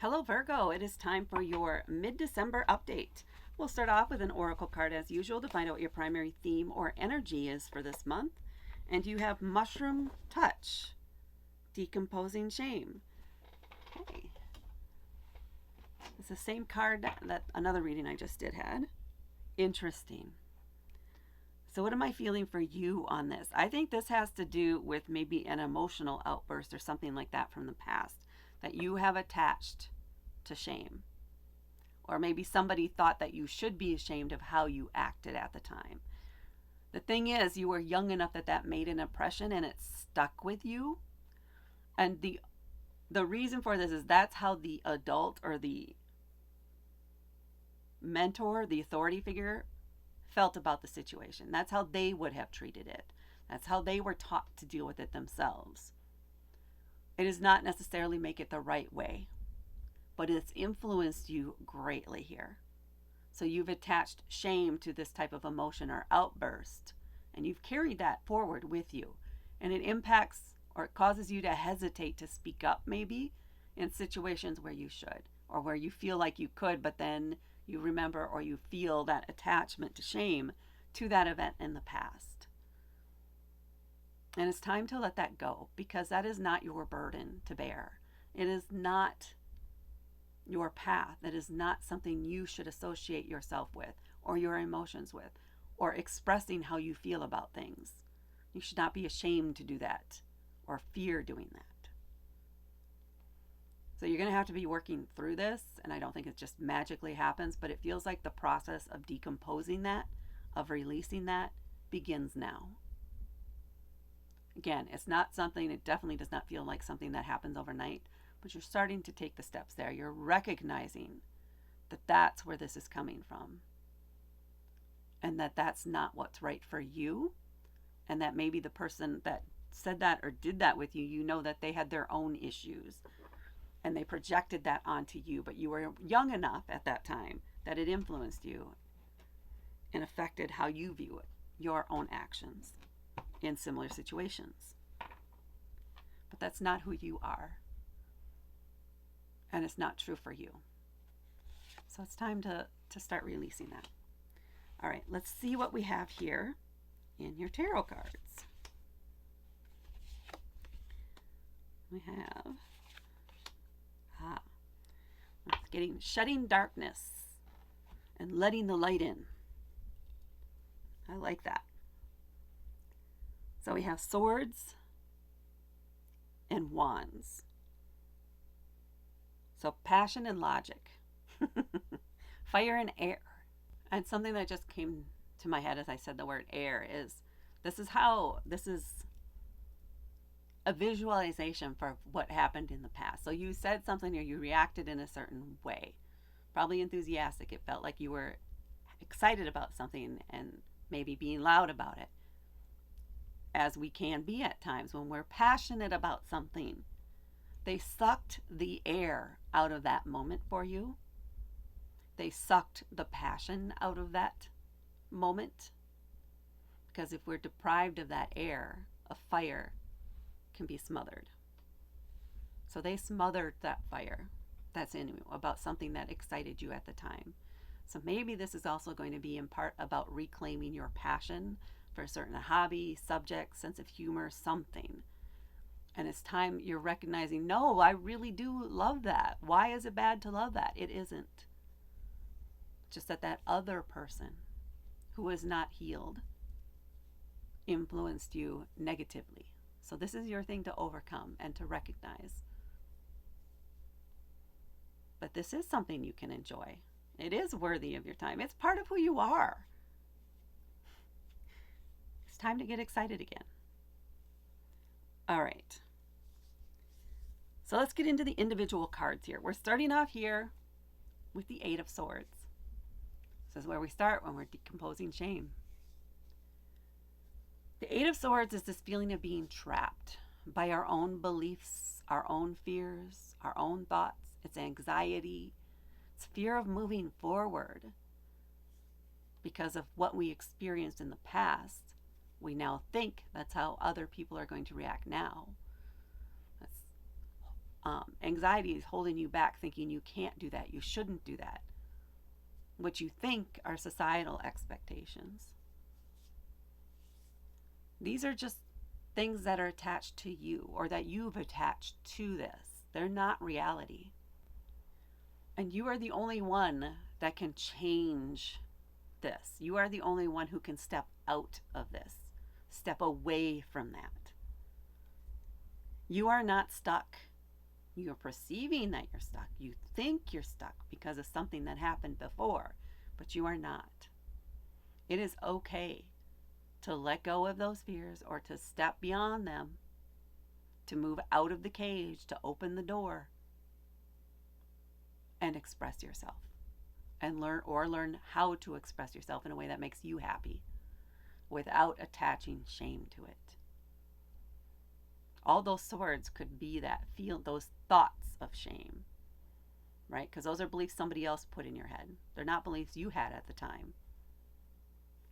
Hello Virgo, it is time for your mid-December update. We'll start off with an oracle card as usual to find out what your primary theme or energy is for this month. And you have Mushroom Touch, Decomposing Shame. Okay. It's the same card that another reading I just did had. Interesting. So what am I feeling for you on this? I think this has to do with maybe an emotional outburst or something like that from the past that you have attached to shame. Or maybe somebody thought that you should be ashamed of how you acted at the time. The thing is, you were young enough that that made an impression and it stuck with you. And the reason for this is that's how the adult or the mentor, the authority figure, felt about the situation. That's how they would have treated it. That's how they were taught to deal with it themselves. It does not necessarily make it the right way, but it's influenced you greatly here. So you've attached shame to this type of emotion or outburst, and you've carried that forward with you. And it impacts or it causes you to hesitate to speak up maybe in situations where you should or where you feel like you could, but then you remember or you feel that attachment to shame to that event in the past. And it's time to let that go because that is not your burden to bear. It is not your path. That is not something you should associate yourself with or your emotions with or expressing how you feel about things. You should not be ashamed to do that or fear doing that. So you're going to have to be working through this, and I don't think it just magically happens, but it feels like the process of decomposing that, of releasing that, begins now. Again, it's not something, it definitely does not feel like something that happens overnight, but you're starting to take the steps there. You're recognizing that that's where this is coming from and that that's not what's right for you, and that maybe the person that said that or did that with you, you know that they had their own issues and they projected that onto you, but you were young enough at that time that it influenced you and affected how you view it, your own actions in similar situations. But that's not who you are. And it's not true for you. So it's time to start releasing that. All right, let's see what we have here in your tarot cards. We have shutting darkness and letting the light in. I like that. So we have swords and wands. So passion and logic. Fire and air. And something that just came to my head as I said the word air is this is a visualization for what happened in the past. So you said something or you reacted in a certain way. Probably enthusiastic. It felt like you were excited about something and maybe being loud about it, as we can be at times when we're passionate about something. They sucked the air out of that moment for you. They sucked the passion out of that moment. Because if we're deprived of that air, a fire can be smothered. So they smothered that fire that's in you about something that excited you at the time. So maybe this is also going to be in part about reclaiming your passion for a certain hobby, subject, sense of humor, something. And it's time you're recognizing, no, I really do love that. Why is it bad to love that? It isn't. Just that other person who is not healed influenced you negatively. So this is your thing to overcome and to recognize. But this is something you can enjoy. It is worthy of your time. It's part of who you are. It's time to get excited again. All right. So let's get into the individual cards here. We're starting off here with the Eight of Swords. This is where we start when we're decomposing shame. The Eight of Swords is this feeling of being trapped by our own beliefs, our own fears, our own thoughts. It's anxiety. It's fear of moving forward. Because of what we experienced in the past, we now think that's how other people are going to react now. That's Anxiety is holding you back, thinking you can't do that, you shouldn't do that. What you think are societal expectations. These are just things that are attached to you or that you've attached to this. They're not reality. And you are the only one that can change this. You are the only one who can step out of this, step away from that. You are not stuck. You're perceiving that you're stuck. You think you're stuck because of something that happened before, but you are not. It is okay to let go of those fears or to step beyond them, to move out of the cage, to open the door and express yourself and learn how to express yourself in a way that makes you happy without attaching shame to it. All those swords could be that those thoughts of shame, right? Because those are beliefs somebody else put in your head. They're not beliefs you had at the time.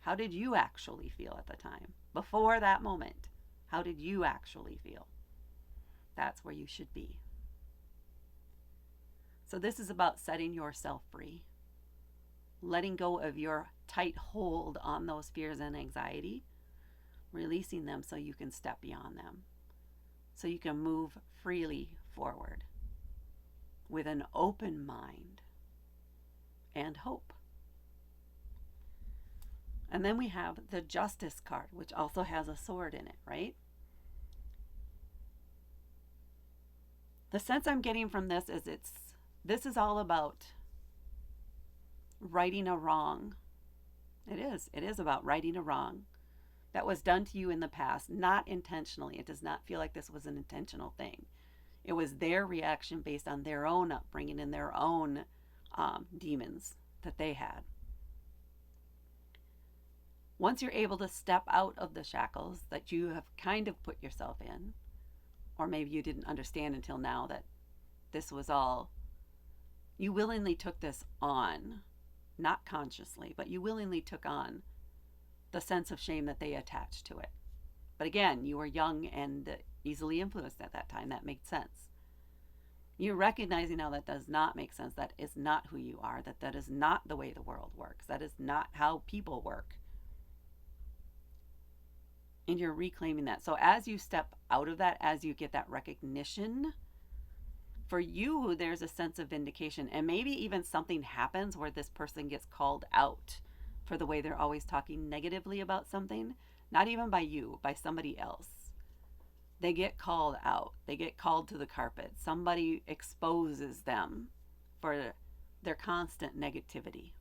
How did you actually feel at the time? Before that moment, how did you actually feel? That's where you should be. So this is about setting yourself free, letting go of your tight hold on those fears and anxiety, releasing them so you can step beyond them, so you can move freely forward with an open mind and hope. And then we have the Justice card, which also has a sword in it, right? The sense I'm getting from this is this is all about righting a wrong. It is about righting a wrong that was done to you in the past, not intentionally. It does not feel like this was an intentional thing. It was their reaction based on their own upbringing and their own demons that they had. Once you're able to step out of the shackles that you have kind of put yourself in, or maybe you didn't understand until now that this was all, you willingly took this on, not consciously, but you willingly took on the sense of shame that they attached to it. But again, you were young and easily influenced at that time. That made sense. You're recognizing now that does not make sense. That is not who you are. That is not the way the world works. That is not how people work. And you're reclaiming that. So as you step out of that, as you get that recognition, for you, there's a sense of vindication. And maybe even something happens where this person gets called out for the way they're always talking negatively about something. Not even by you, by somebody else. They get called out. They get called to the carpet. Somebody exposes them for their constant negativity.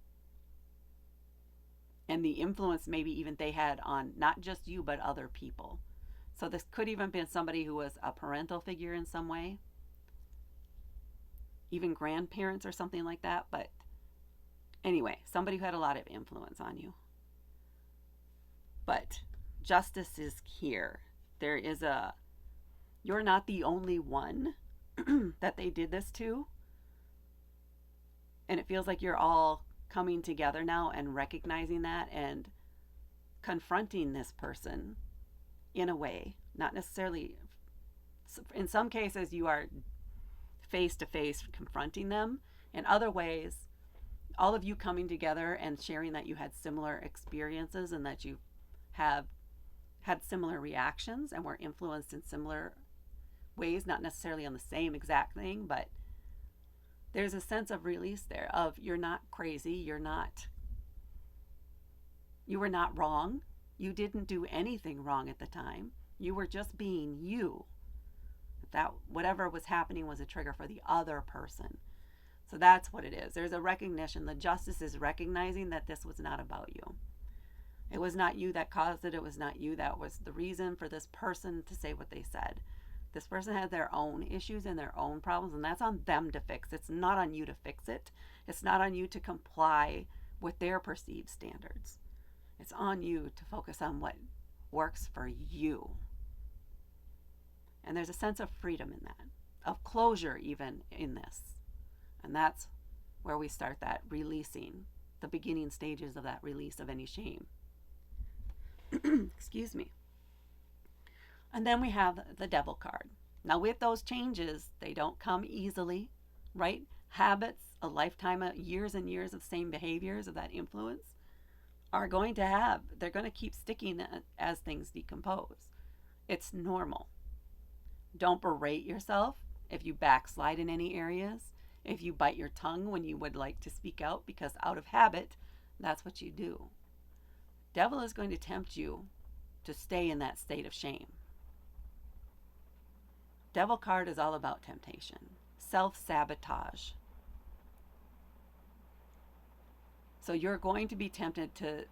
And the influence maybe even they had on not just you, but other people. So this could even be somebody who was a parental figure in some way. Even grandparents or something like that. But anyway, somebody who had a lot of influence on you. But justice is here. You're not the only one that they did this to. And it feels like you're all coming together now and recognizing that and confronting this person in a way, not necessarily, in some cases you are face to face confronting them. In other ways, all of you coming together and sharing that you had similar experiences and that you have had similar reactions and were influenced in similar ways, not necessarily on the same exact thing, but there's a sense of release there of you're not crazy, you were not wrong, you didn't do anything wrong at the time, you were just being you. That whatever was happening was a trigger for the other person. So that's what it is. There's a recognition. The justice is recognizing that this was not about you. It was not you that caused it. It was not you that was the reason for this person to say what they said. This person had their own issues and their own problems, and that's on them to fix. It's not on you to fix it. It's not on you to comply with their perceived standards. It's on you to focus on what works for you. And there's a sense of freedom in that, of closure even in this. And that's where we start that releasing, the beginning stages of that release of any shame. Excuse me. And then we have the Devil card. Now, with those changes, they don't come easily, right? Habits, a lifetime of years and years of same behaviors of that influence they're going to keep sticking as things decompose. It's normal. Don't berate yourself if you backslide in any areas, if you bite your tongue when you would like to speak out, because out of habit, that's what you do. Devil is going to tempt you to stay in that state of shame. Devil card is all about temptation, self-sabotage. So you're going to be tempted to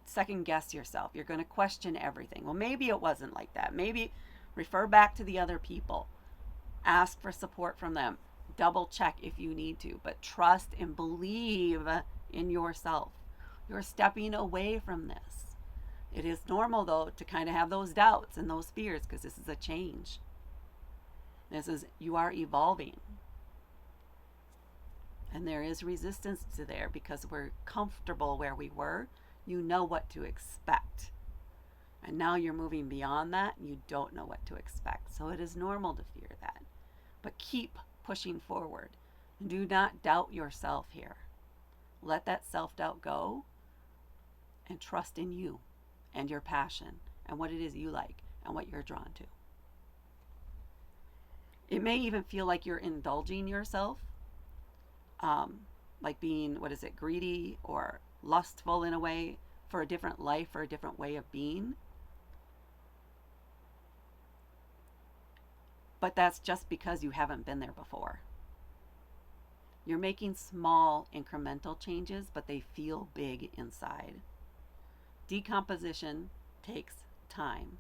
second guess yourself. You're going to question everything. Well, maybe it wasn't like that. Maybe refer back to the other people. Ask for support from them. Double check if you need to, but trust and believe in yourself. You're stepping away from this. It is normal, though, to kind of have those doubts and those fears, because this is a change. You are evolving. And there is resistance to there because we're comfortable where we were. You know what to expect. And now you're moving beyond that and you don't know what to expect. So it is normal to fear that. But keep pushing forward. Do not doubt yourself here. Let that self-doubt go and trust in you and your passion and what it is you like and what you're drawn to. It may even feel like you're indulging yourself, like being, greedy or lustful in a way for a different life or a different way of being. But that's just because you haven't been there before. You're making small incremental changes, but they feel big inside. Decomposition takes time.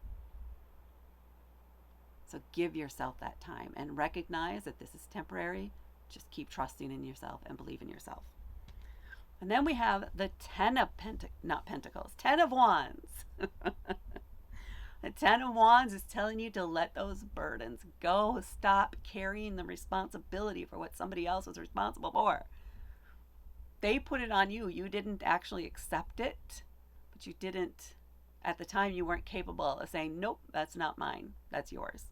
So give yourself that time and recognize that this is temporary. Just keep trusting in yourself and believe in yourself. And then we have the 10 of Pentacles, 10 of Wands. The 10 of Wands is telling you to let those burdens go. Stop carrying the responsibility for what somebody else was responsible for. They put it on you. You didn't actually accept it, but you didn't, at the time, you weren't capable of saying, nope, that's not mine. That's yours.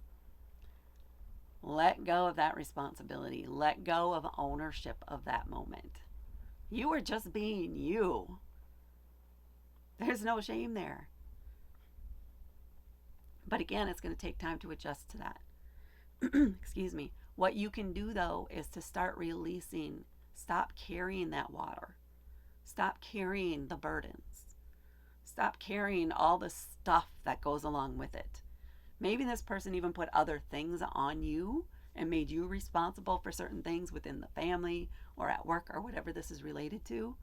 Let go of that responsibility. Let go of ownership of that moment. You were just being you. There's no shame there. But again, it's going to take time to adjust to that. Excuse me. What you can do, though, is to start releasing. Stop carrying that water. Stop carrying the burdens. Stop carrying all the stuff that goes along with it. Maybe this person even put other things on you and made you responsible for certain things within the family or at work or whatever this is related to.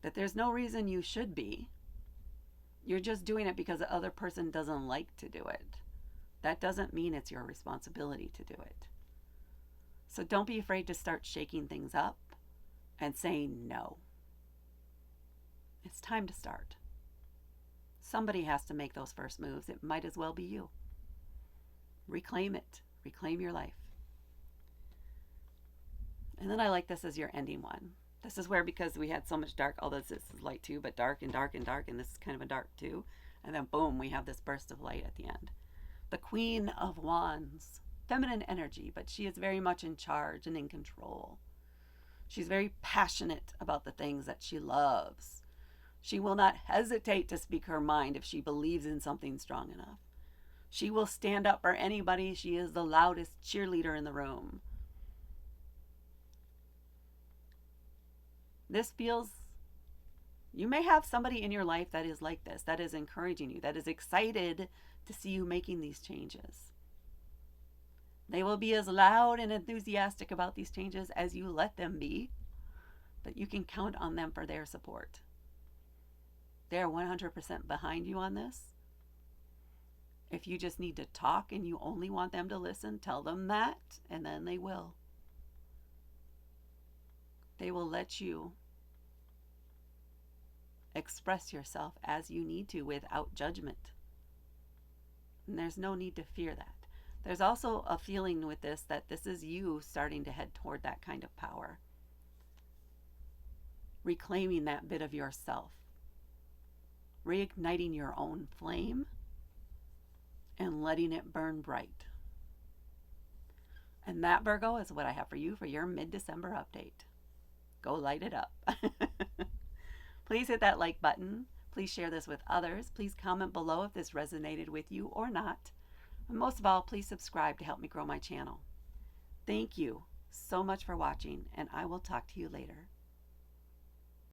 That there's no reason you should be. You're just doing it because the other person doesn't like to do it. That doesn't mean it's your responsibility to do it. So don't be afraid to start shaking things up and saying no. It's time to start. Somebody has to make those first moves. It might as well be you. Reclaim it. Reclaim your life. And then I like this as your ending one. This is where, because we had so much dark, although this is light too, but dark and dark and dark, and this is kind of a dark too. And then boom, we have this burst of light at the end. The Queen of Wands, feminine energy, but she is very much in charge and in control. She's very passionate about the things that she loves. She will not hesitate to speak her mind if she believes in something strong enough. She will stand up for anybody. She is the loudest cheerleader in the room. This feels, you may have somebody in your life that is like this, that is encouraging you, that is excited to see you making these changes. They will be as loud and enthusiastic about these changes as you let them be, but you can count on them for their support. They're 100% behind you on this. If you just need to talk and you only want them to listen, tell them that, and then they will. They will let you express yourself as you need to without judgment. And there's no need to fear that. There's also a feeling with this that this is you starting to head toward that kind of power. Reclaiming that bit of yourself. Reigniting your own flame and letting it burn bright. And that, Virgo, is what I have for you for your mid-December update. Go light it up. Please hit that like button. Please share this with others. Please comment below if this resonated with you or not. And most of all, please subscribe to help me grow my channel. Thank you so much for watching, and I will talk to you later.